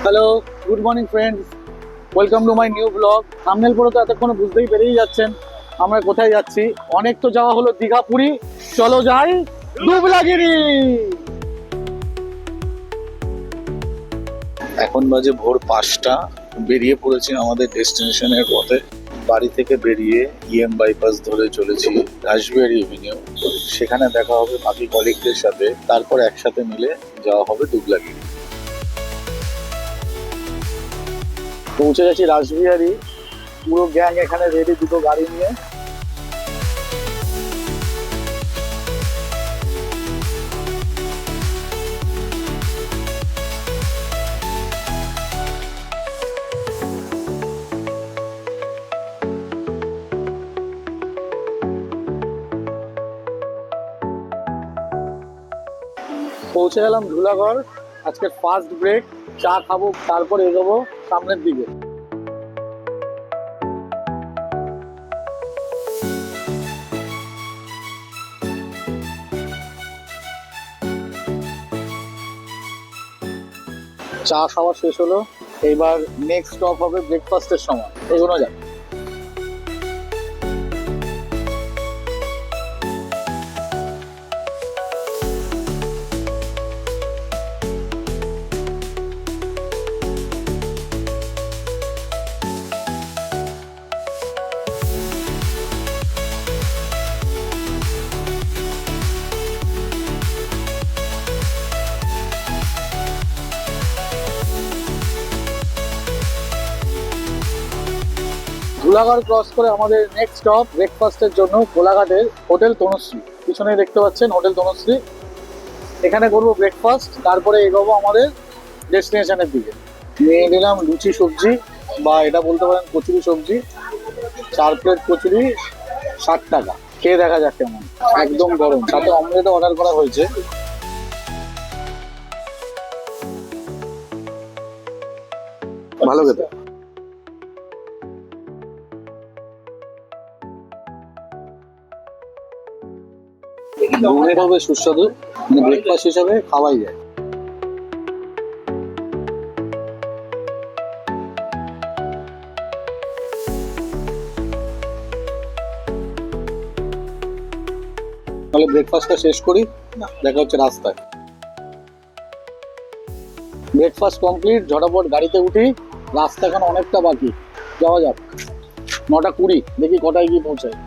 Hello, good morning friends, welcome to my new blog. Thumbnail পরে তো এতক্ষণ বুঝতেই পেরেই যাচ্ছেন আমরা কোথায় যাচ্ছি। অনেক তো যাওয়া হলো দীঘা পুরী, চলো যাই দুবলাগিরি। এখন বাজে ভোর 5টা। বেরিয়ে পড়েছি আমাদের ডেস্টিনেশনের পথে। বাড়ি থেকে বেরিয়ে বাইপাস ধরে চলেছি রাসবিহারী এভিনিউ। সেখানে দেখা হবে বাকি কলিগদের সাথে, তারপর একসাথে মিলে যাওয়া হবে দুবলাগিরি। পৌঁছে গেছি রাসবিহারী, পুরো গ্যাং এখানে রেডি, দুটো গাড়ি নিয়ে। পৌঁছে গেলাম ধুলাগড়। আজকের ফার্স্ট ব্রেক, চা খাবো, তারপর এগোবো সামনের দিকে। চা খাওয়া শেষ হলো, এইবার নেক্সট স্টপ হবে ব্রেকফাস্টের সময়, এগোনো যাক। ধুলাগড় ক্রস করে আমাদের নেক্সট স্টপ ব্রেকফাস্টের জন্য কোলাঘাটের হোটেল তনুশ্রী। পিছনে দেখতে পাচ্ছেন হোটেল তনুশ্রী, এখানে করবো ব্রেকফাস্ট, তারপরে এগোবো আমাদের ডেস্টিনেশনের দিকে। নিয়ে নিলাম লুচি সবজি, বা এটা বলতে পারেন কচুরি সবজি। 4 প্লেট কচুরি 60 টাকা। খেয়ে দেখা যাক কেমন, একদম গরম, সাথে অমলেটও অর্ডার করা হয়েছে। ভালো খেতে। হবে সুস্বাদু, মানে ব্রেকফাস্ট হিসাবে খাওয়াই যায়। তাহলে ব্রেকফাস্টটা শেষ করি, দেখা হচ্ছে রাস্তায়। ব্রেকফাস্ট কমপ্লিট, ঝটাপট গাড়িতে উঠি। রাস্তা এখন অনেকটা বাকি, যাওয়া যাক। 9:20, দেখি কটায় গিয়ে পৌঁছায়।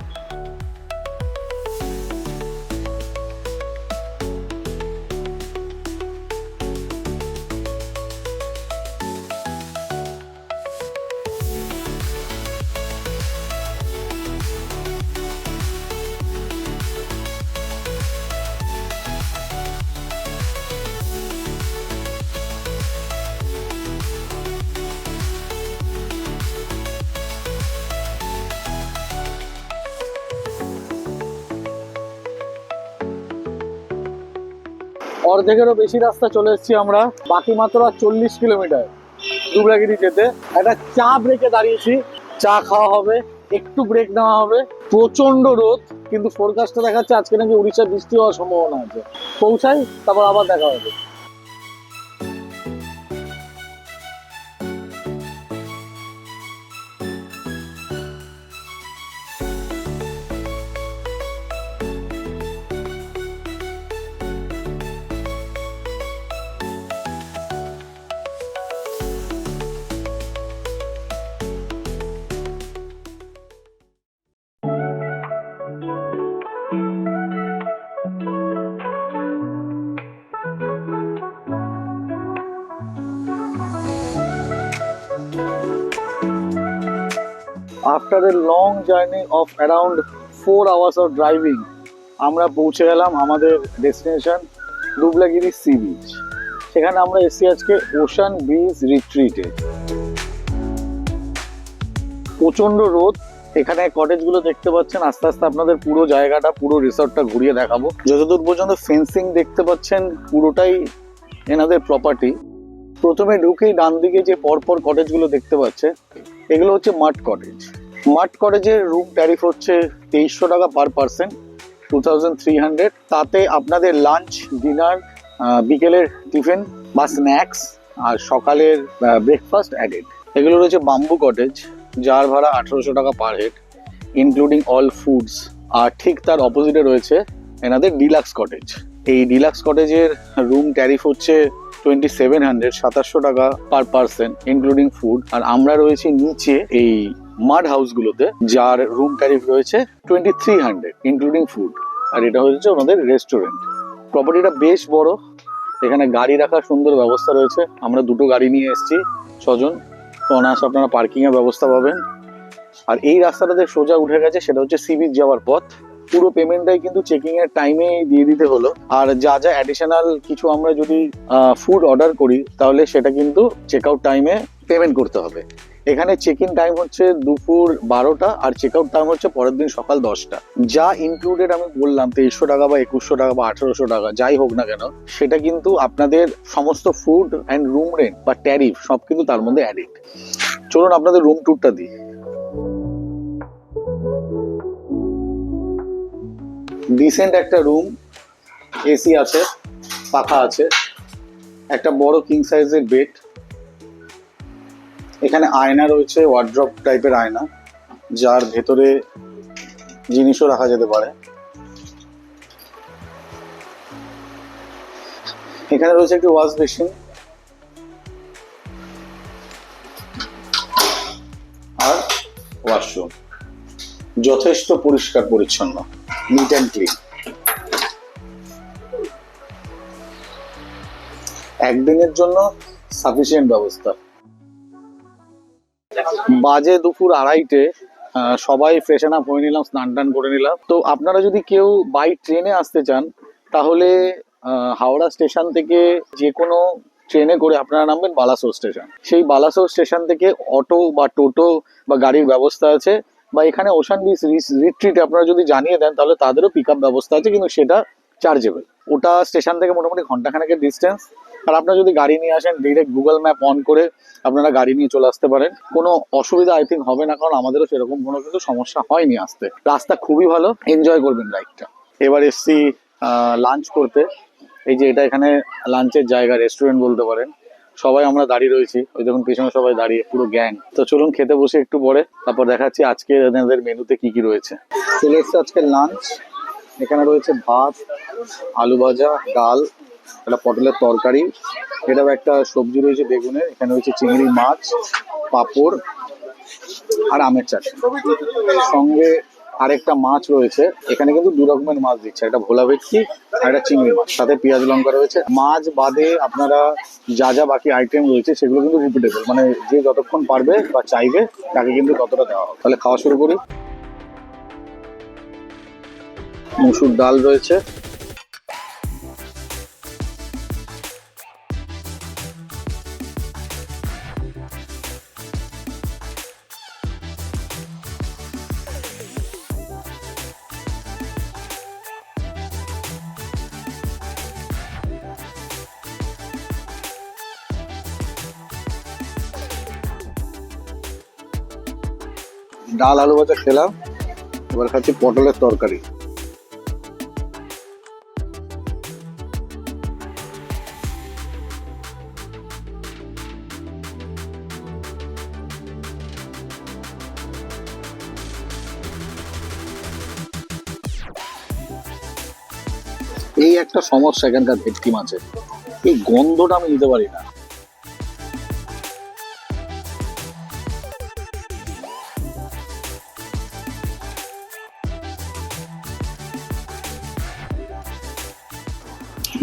অর্ধেকেরও বেশি রাস্তা চলে এসেছি আমরা, বাকি মাত্র 40 কিলোমিটার দুবলাগিরি যেতে। একটা চা ব্রেকে দাঁড়িয়েছি, চা খাওয়া হবে, একটু ব্রেক নেওয়া হবে। প্রচন্ড রোদ, কিন্তু ফোরকাস্টে দেখাচ্ছে আজকে নাকি উড়িষ্যায় বৃষ্টি হওয়ার সম্ভাবনা আছে। পৌঁছাই, তারপর আবার দেখা হবে। After a long journey of around 4 hours of driving, আমরা পৌঁছে গেলাম আমাদের ডেস্টিনেশন দুবলাগিরি সি বিচ। সেখানে আমরা এসেছি আজকে ওশান ব্রিজ রিট্রিটে। প্রচন্ড রোদ, এখানে কটেজগুলো দেখতে পাচ্ছেন। আস্তে আস্তে আপনাদের পুরো জায়গাটা, পুরো রিসর্টটা ঘুরিয়ে দেখাবো। যতদূর পর্যন্ত ফেন্সিং দেখতে পাচ্ছেন, পুরোটাই এনাদের প্রপার্টি। প্রথমে ঢুকেই ডান দিকে যে পরপর কটেজগুলো দেখতে পাচ্ছেন, এগুলো হচ্ছে মাড কটেজ। মাড কটেজের রুম ট্যারিফ হচ্ছে 2300 টাকা পার পার্সন, 2300। তাতে আপনাদের লাঞ্চ, ডিনার, বিকেলের টিফিন বা স্ন্যাক্স আর সকালের ব্রেকফাস্ট অ্যাডেড। এগুলো রয়েছে বাম্বু কটেজ, যার ভাড়া 1800 টাকা per head, including all foods. আর ঠিক তার অপোজিটে রয়েছে এনাদের ডিলাক্স কটেজ। এই ডিলাক্স কটেজের রুম ট্যারিফ হচ্ছে 2700, 2700 টাকা পার পার্সন ইনক্লুডিং ফুড। আর আমরা রয়েছি নিচে এই মাড হাউসগুলোতে, যার রুম ট্যারিফ রয়েছে 2300 ইনক্লুডিং ফুড। আর এটা হচ্ছে ওনাদের রেস্টুরেন্ট। প্রপার্টিটা বেশ বড়, এখানে গাড়ি রাখার সুন্দর ব্যবস্থা রয়েছে। আমরা দুটো গাড়ি নিয়ে এসেছি, 6 জন, তো অনায়াসে আপনারা পার্কিং এর ব্যবস্থা পাবেন। আর এই রাস্তাটাতে সোজা উঠে গেছে, সেটা হচ্ছে সি বিচ যাওয়ার পথ। পুরো পেমেন্টটাই কিন্তু চেকিং এর টাইমে দিয়ে দিতে হলো। আর যা যা অ্যাডিশনাল কিছু আমরা যদি ফুড অর্ডার করি, তাহলে সেটা কিন্তু চেক আউট টাইমে পেমেন্ট করতে হবে। এখানে চেক ইন টাইম হচ্ছে দুপুর 12টা, আর চেক আউট টাইম হচ্ছে পরের দিন সকাল 10টা। যা ইনক্লুডেড আমি বললাম 2300 টাকা বা 2100 টাকা বা 1800 টাকা যাই হোক না কেন, সেটা কিন্তু আপনাদের সমস্ত ফুড অ্যান্ড রুম রেন্ট বা ট্যারিফ সব কিন্তু তার মধ্যে অ্যাডেড। চলুন আপনাদের রুম ট্যুরটা দিই। ডিসেন্ট একটা রুম, এসি আছে, পাখা আছে, একটা বড় কিং সাইজের বেড। এখানে আয়না রয়েছে, ওয়ার্ড্রপ টাইপের আয়না, যার ভেতরে জিনিসও রাখা যেতে পারে। এখানে রয়েছে একটি ওয়াশ বেসিন আর ওয়াশরুম, যথেষ্ট পরিষ্কার পরিচ্ছন্ন, নিট অ্যান্ড ক্লিন। একদিনের জন্য সাফিসিয়েন্ট ব্যবস্থা। বাজে দুপুর 2:30, সবাই ফ্রেশন আপ হয়ে নিলাম, স্নান টান করে নিলাম। তো আপনারা যদি কেউ বাই ট্রেনে আসতে চান, তাহলে হাওড়া স্টেশন থেকে যে কোনো ট্রেনে করে আপনারা নামবেন বালাসোর স্টেশন। সেই বালাসোর স্টেশন থেকে অটো বা টোটো বা গাড়ির ব্যবস্থা আছে, বা এখানে ওশান বিচ রিট্রিট আপনারা যদি জানিয়ে দেন, তাহলে তাদেরও পিক আপ ব্যবস্থা আছে, কিন্তু সেটা চার্জেবল। ওটা স্টেশন থেকে মোটামুটি ঘন্টাখানেকের ডিস্টেন্স। আর আপনারা যদি গাড়ি নিয়ে আসেন, ডিরেক্ট গুগল ম্যাপ অন করে আপনারা গাড়ি নিয়ে চলে আসতে পারেন। কোনো অসুবিধা আই থিঙ্ক হবে না, কারণ আমাদেরও সেরকম কোনো কিন্তু সমস্যা হয়নি আসতে। রাস্তা খুবই ভালো, এনজয় করবেন রাইডটা। এবার এসছি লাঞ্চ করতে। এই যে এটা এখানে লাঞ্চের জায়গা, রেস্টুরেন্ট বলতে পারেন। সবাই আমরা দাঁড়িয়ে রয়েছি, ওই দেখুন পিছনে সবাই দাঁড়িয়ে, পুরো গ্যাং। তো চলুন খেতে বসে একটু পরে, তারপর দেখাচ্ছি আজকে এনাদের মেনুতে কি কি রয়েছে। চলে এসছে আজকে লাঞ্চ। এখানে রয়েছে ভাত, আলু ভাজা, ডাল, একটা পটলের তরকারি, এটাও একটা সবজি রয়েছে বেগুনের, এখানে রয়েছে চিংড়ি মাছ, পাঁপড় আর আমের চাটনি। সঙ্গে আরেকটা মাছ রয়েছে, এখানে কিন্তু 2 রকমের মাছ দিচ্ছে, একটা ভোলা ভেটকি আর একটা চিংড়ি মাছ, সাথে পেঁয়াজ লঙ্কা রয়েছে। মাছ বাদে আপনারা যা যা বাকি আইটেম রয়েছে সেগুলো কিন্তু রিপিটেবল, মানে যে যতক্ষণ পারবে বা চাইবে তাকে কিন্তু ততটা দেওয়া হবে। তাহলে খাওয়া শুরু করি। মসুর ডাল রয়েছে, ডাল আলু ভাজা খেলাম, এবার খাচ্ছি পটলের তরকারি। এই একটা সমস্যা এখানকার ভেটকি মাছের, এই গন্ধটা আমি নিতে পারি না।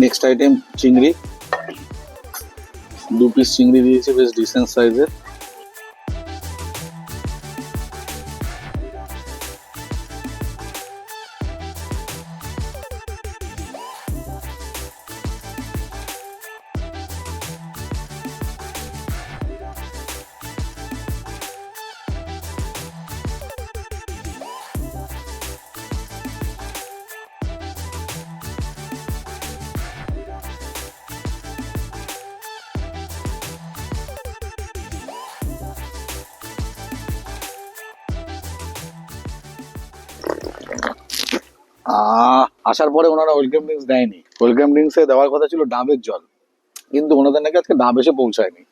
নেক্সট আইটেম চিংড়ি, 2 পিস চিংড়ি দিয়েছে, বেশ ডিসেন্ট সাইজের। আসার পরে ওনারা ওয়েলকাম ড্রিঙ্কস দেয়নি, ওয়েলকাম ড্রিঙ্কসে দেওয়ার কথা ছিল ডাবের জল। কিন্তু ওনাদের নাকি আজকে ডাব এসে পৌঁছায়নি,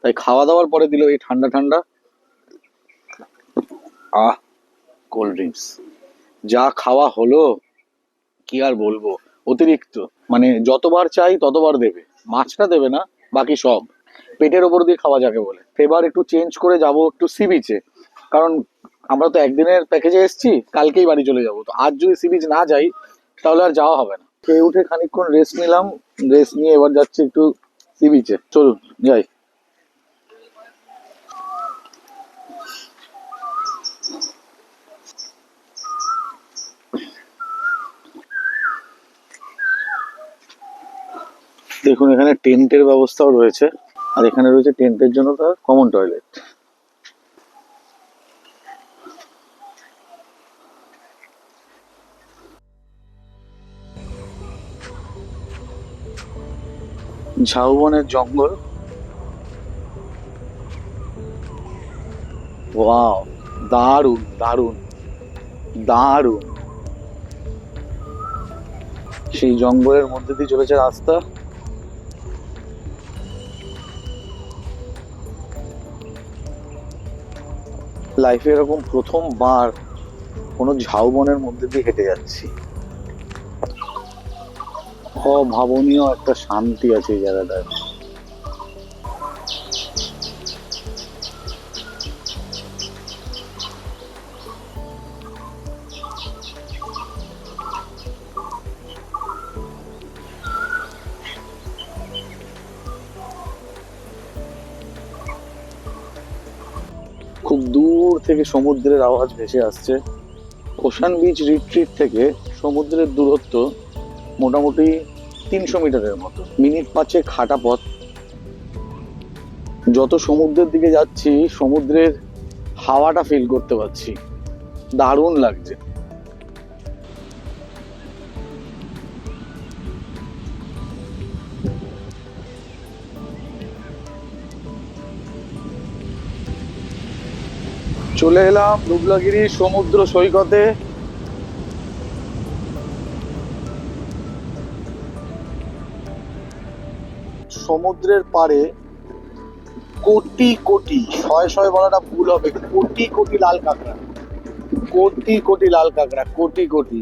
তাই খাওয়া দাওয়ার পরে দিল এই ঠান্ডা ঠান্ডা কোল্ড ড্রিঙ্কস। যা খাওয়া হলো কি আর বলবো, অতিরিক্ত, মানে যতবার চাই ততবার দেবে, মাছটা দেবে না, বাকি সব পেটের ওপর দিয়ে খাওয়া যাকে বলে। এবার একটু চেঞ্জ করে যাব একটু সি বিচে, কারণ আমরা তো একদিনের প্যাকেজে এসেছি, কালকেই বাড়ি চলে যাব, তো আজ যদি সি বিচ না যাই তাহলে আর যাওয়া হবে না। খেয়ে উঠে খানিকক্ষণ রেস্ট নিলাম, রেস্ট নিয়ে এবার যাচ্ছি একটু সি বিচে, চলুন যাই। দেখুন এখানে টেন্টের ব্যবস্থাও রয়েছে, আর এখানে রয়েছে টেন্টের জন্য তার কমন টয়লেট। ঝাউবনের জঙ্গল, ওয়াও, দারুণ দারুণ দারুণ। সেই জঙ্গলের মধ্যে দিয়ে চলেছে রাস্তা। লাইফে এরকম প্রথমবার কোনো ঝাউবনের মধ্যে দিয়ে হেঁটে যাচ্ছি। অভাবনীয় একটা শান্তি আছে এই জায়গাটায়। খুব দূর থেকে সমুদ্রের আওয়াজ ভেসে আসছে। ওশান বিচ রিট্রিট থেকে সমুদ্রের দূরত্ব মোটামুটি 300 মিটারের মতো, মিনিট 5 হাঁটা পথ। যত সমুদ্রের দিকে যাচ্ছি সমুদ্রের হাওয়াটা ফিল করতে পারছি, দারুণ লাগছে। চলে এলাম দুবলাগিরি সমুদ্র সৈকতে। সমুদ্রের পাড়ে কোটি কোটি, শয়ে শয়ে বলাটা ভুল হবে, কোটি কোটি লাল কাঁকড়া, কোটি কোটি লাল কাঁকড়া, কোটি কোটি।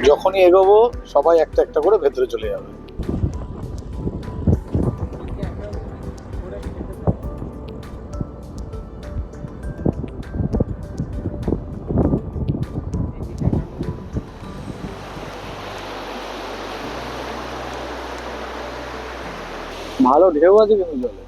যখনই এগোবো সবাই একটা একটা করে ভেতরে চলে যাবে। ভালো ঢেউ আছে কিন্তু জলে।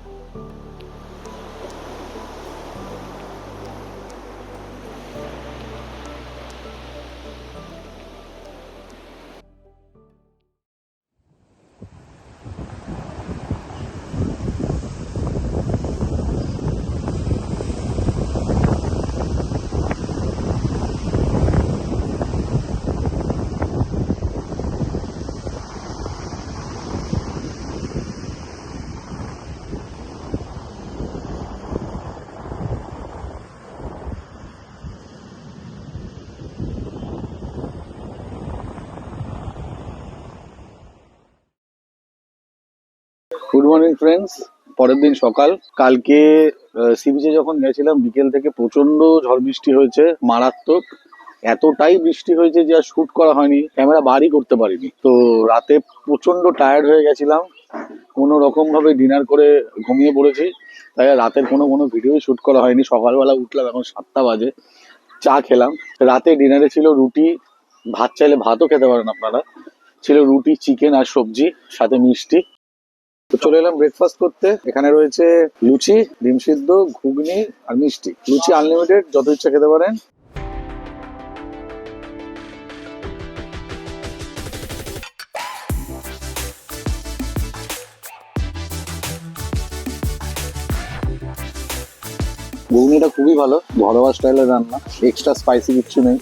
গুড মর্নিং ফ্রেন্ডস, পরের দিন সকাল। কালকে সি বিচে যখন গেছিলাম বিকেল থেকে প্রচন্ড ঝড় বৃষ্টি হয়েছে, মারাত্মক। এতটাই বৃষ্টি হয়েছে যে আর শুট করা হয়নি, ক্যামেরা বারই করতে পারিনি। তো রাতে প্রচন্ড টায়ার্ড হয়ে গেছিলাম, কোনো রকম ভাবে ডিনার করে ঘুমিয়ে পড়েছি, তাই আর রাতের কোনো ভিডিও শুট করা হয়নি। সকালবেলা উঠলাম, এখন 7টা বাজে, চা খেলাম। রাতে ডিনারে ছিল রুটি, ভাত চাইলে ভাতও খেতে পারেন আপনারা, ছিল রুটি, চিকেন আর সবজি, সাথে মিষ্টি। তো চলে এলাম ব্রেকফাস্ট করতে। এখানে রয়েছে লুচি, ডিম সিদ্ধ, ঘুগনি আর মিষ্টি। লুচি আনলিমিটেড, যত ইচ্ছা খেতে পারেন। ঘুগনিটা খুবই ভালো, ঘরোয়া স্টাইলের রান্না, এক্সট্রা স্পাইসি কিচ্ছু নেই।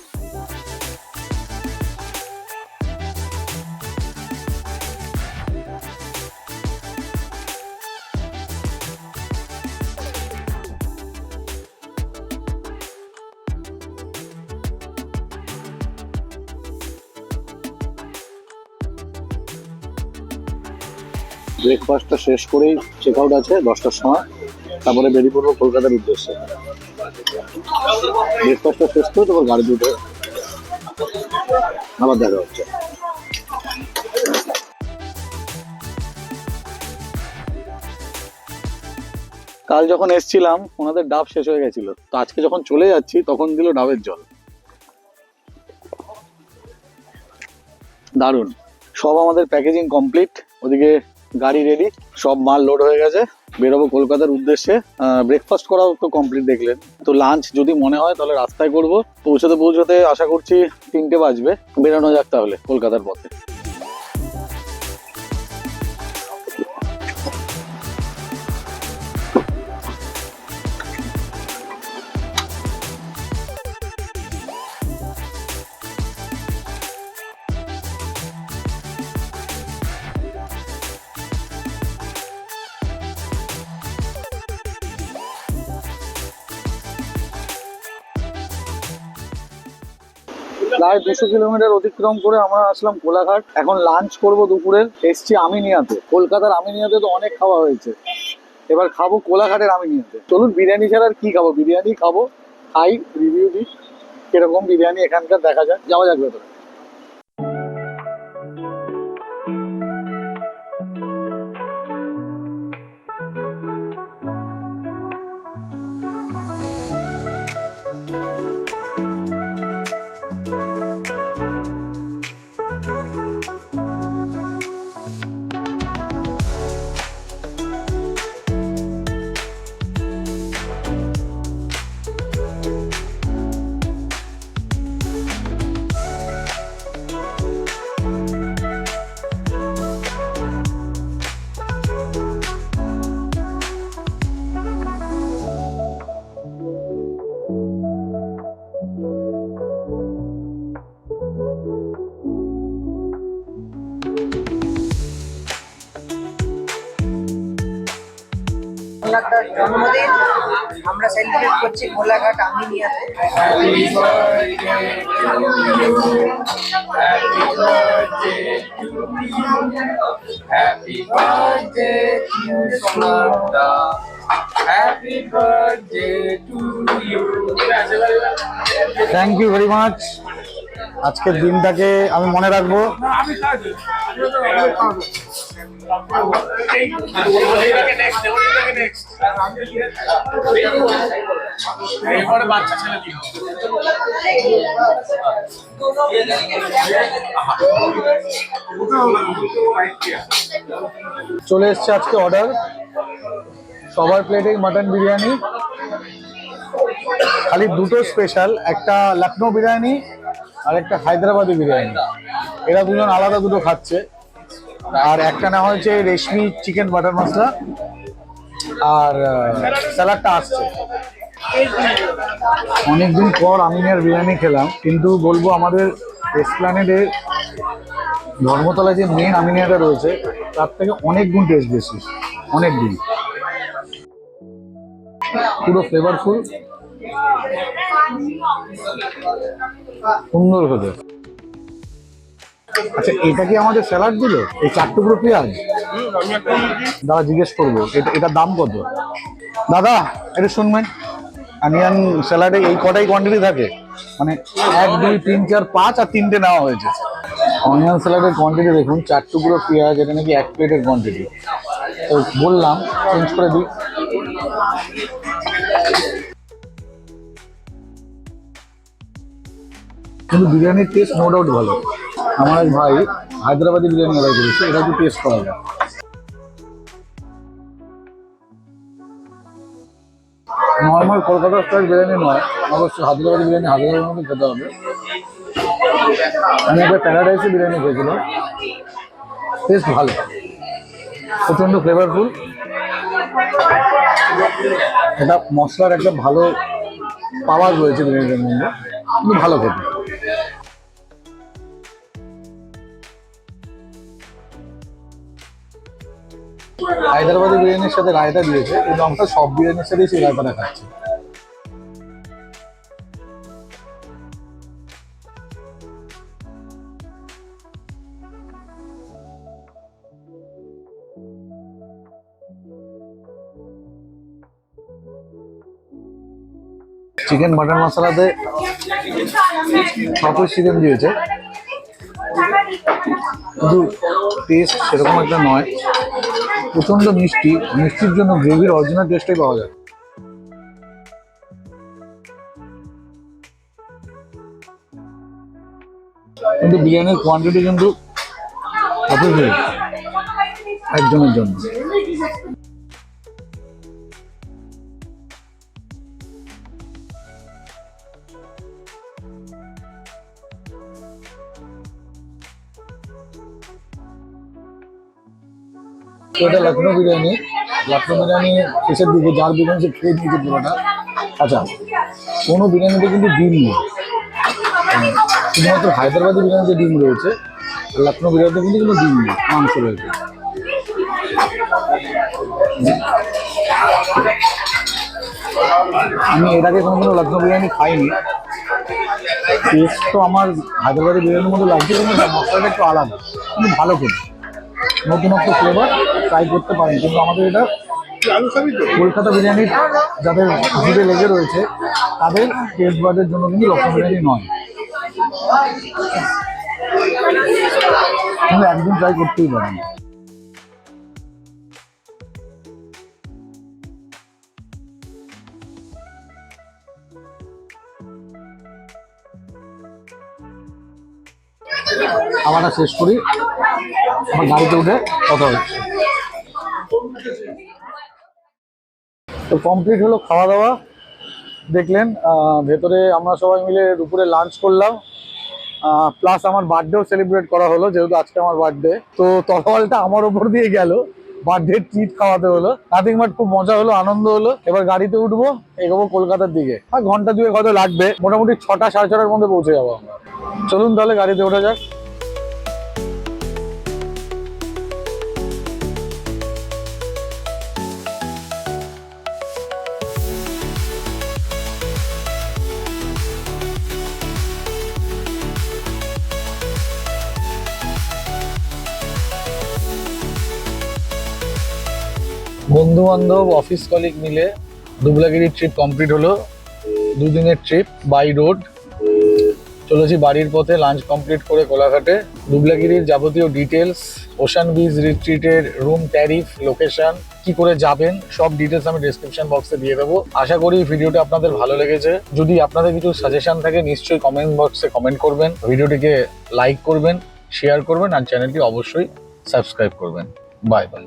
ব্রেকফাস্টটা শেষ করেই চেক আউট আছে 10টার সময়, তারপরে বেরিয়ে পড়বো কলকাতার উদ্দেশ্যে। ব্রেকফাস্টটা শেষ করে তারপর গাড়ি উঠে আবার দেখা হচ্ছে। কাল যখন এসছিলাম ওনাদের ডাব শেষ হয়ে গেছিল, তো আজকে যখন চলে যাচ্ছি তখন দিল ডাবের জল। দারুণ। সব আমাদের প্যাকেজিং কমপ্লিট, ওদিকে গাড়ি রেডি, সব মাল লোড হয়ে গেছে, বেরোবো কলকাতার উদ্দেশ্যে। ব্রেকফাস্ট করাও তো কমপ্লিট দেখলেন, তো লাঞ্চ যদি মনে হয় তাহলে রাস্তায় করবো। পৌঁছতে পৌঁছতে আশা করছি 3টে বাজবে, বেরোনো যাক তাহলে কলকাতার পথে। প্রায় 200 কিলোমিটার অতিক্রম করে আমরা আসলাম কোলাঘাট। এখন লাঞ্চ করব দুপুরের। এসছি আমিনিয়াতে। কলকাতার আমিনিয়াতে তো অনেক খাওয়া হয়েছে, এবার খাবো কোলাঘাটের আমিনিয়াতে। চলুন, বিরিয়ানি ছাড়া আর কি খাবো, বিরিয়ানি খাবো, খাই, রিভিউ দিই কিরকম বিরিয়ানি এখানকার, দেখা যাক। যাওয়া যাক ভেতরে। ওনার জন্মদিন আমরা সেলিব্রেট করছি কোলাঘাট আমিনিয়াতে। Happy birthday to Samantha. Happy birthday to you. Thank you very much. আজকের দিনটাকে আমি মনে রাখবো। বাচ্চা ছেলে দিন চলে এসছে আজকে অর্ডার, সবার প্লেটেই মাটন বিরিয়ানি, খালি দুটো স্পেশাল, একটা লখনৌ বিরিয়ানি আর একটা হায়দ্রাবাদি বিরিয়ানি। এরা দুজন আলাদা দুটো খাচ্ছে। আর একটা নেওয়া হয়েছে রেশমি চিকেন বাটার মশলা, আর স্যালাডটা আসছে। অনেকদিন পর আমিনের বিরিয়ানি খেলাম, কিন্তু বলবো আমাদের এসপ্ল্যানেডে ধর্মতলায় যে মেন আমিনিয়াটা রয়েছে তার থেকে অনেক গুণ টেস্ট বেশি, অনেক গুণ। পুরো ফ্লেভারফুল, সুন্দর হতে। আচ্ছা, এটা কি আমাদের স্যালাড দিল? এই 4 টুকরো পেঁয়াজ? দাদা জিজ্ঞেস করবো এটার দাম কত? দাদা এটা শুনবেন, অনিয়ন স্যালাডে এই কটাই কোয়ান্টিটি থাকে? মানে 1 2 3 4 5 আর 3টে নেওয়া হয়েছে। অনিয়ন স্যালাডের কোয়ান্টিটি দেখুন, 4 টুকরো পেঁয়াজ, এটা নাকি 1 প্লেটের কোয়ান্টিটি। তো বললাম চেঞ্জ করে দিই। কিন্তু বিরিয়ানির টেস্ট নো ডাউট ভালো। আমার এক ভাই হায়দ্রাবাদি বিরিয়ানি অর্ডার করেছে, এটা একটু টেস্ট করা যায়। নর্মাল কলকাতার স্টাইল বিরিয়ানি নয়, অবশ্যই হায়দ্রাবাদি বিরিয়ানি হায়দ্রাবাদের মধ্যে খেতে হবে। আমি একবার প্যারাডাইসে বিরিয়ানি খেয়েছিলাম, টেস্ট ভালো, প্রচণ্ড ফ্লেভারফুল। এটা মশলার একটা ভালো পাওয়ার রয়েছে বিরিয়ানির মধ্যে, কিন্তু ভালো খেতে। হায়দ্রাবাদি বিরিয়ানির সাথে রায়তা দিয়েছে, কিন্তু আমরা সব বিরিয়ানির সাথেই সেই রায়তাটা খাচ্ছি। চিকেন বাটার মশলাতে সব চিকেন দিয়েছে, কিন্তু টেস্ট সেরকম একটা নয়। প্রচন্ড মিষ্টি, মিষ্টির জন্য গ্রেভির অরিজিনাল টেস্টটাই পাওয়া যায়। কিন্তু বিরিয়ানির কোয়ান্টিটি কিন্তু অপরিসীম একজনের জন্য। তো এটা লখনৌ বিরিয়ানি। লখনৌ বিরিয়ানি শেষের দিকে যার বিরিয়ানি সে খেয়ে নিয়েছে পুরোটা। আচ্ছা, কোনো বিরিয়ানিতে কিন্তু ডিম নেই, শুধুমাত্র হায়দ্রাবাদি বিরিয়ানিতে ডিম রয়েছে, আর লখনৌ বিরিয়ানিতে কিন্তু কোনো ডিম নেই, মাংস রয়েছে। আমি এর আগে কোনো লখনৌ বিরিয়ানি খাইনি, টেস্ট তো আমার হায়দ্রাবাদি বিরিয়ানির মতো লাগছে, কিন্তু মশলাটা একটু আলাদা, কিন্তু ভালো খেতে, নতুনত্ব ফ্লেভার ট্রাই করতে পারেন। কিন্তু আমাদের এটা কলকাতা বিরিয়ানির যাদের জিভে লেগে রয়েছে তাদের টেস্ট বার্ডের জন্য কিন্তু লখনৌ বিরিয়ানি নয়, কিন্তু একদিন ট্রাই করতেই পারেন। খাওয়াটা শেষ করি, আমার গাড়িতে উঠে কথা হচ্ছে। তো কমপ্লিট হলো খাওয়া দাওয়া, দেখলেন ভেতরে আমরা সবাই মিলে দুপুরে লাঞ্চ করলাম, প্লাস আমার বার্থডেও সেলিব্রেট করা হলো, যেহেতু আজকে আমার বার্থডে। তো তরোয়ালটা আমার ওপর দিয়ে গেল, বার্থডে ট্রিট খাওয়াতে হলো, নাথিং বাট খুব মজা হলো, আনন্দ হলো। এবার গাড়িতে উঠবো, এগোবো কলকাতার দিকে। আর ঘন্টা দুয়েক হয়তো লাগবে, মোটামুটি 6টা সাড়ে 6টার মধ্যে পৌঁছে যাবো আমরা। চলুন তাহলে গাড়িতে ওঠা যাক। বন্ধু বান্ধব অফিস কলিগ মিলে দুবলাগিরি ট্রিপ কমপ্লিট হলো। 2 দিনের ট্রিপ বাই রোড। চলেছি বাড়ির পথে, লাঞ্চ কমপ্লিট করে কোলাঘাটে। দুবলাগিরির যাবতীয় ডিটেলস, ওশান বিচ রিট্রিটের রুম ট্যারিফ, লোকেশন, কি করে যাবেন, সব ডিটেলস আমি ডেসক্রিপশন বক্সে দিয়ে দেবো। আশা করি ভিডিওটা আপনাদের ভালো লেগেছে। যদি আপনাদের কিছু সাজেশন থাকে নিশ্চয়ই কমেন্ট বক্সে কমেন্ট করবেন, ভিডিওটিকে লাইক করবেন, শেয়ার করবেন, আর চ্যানেলটি অবশ্যই সাবস্ক্রাইব করবেন। Bye bye.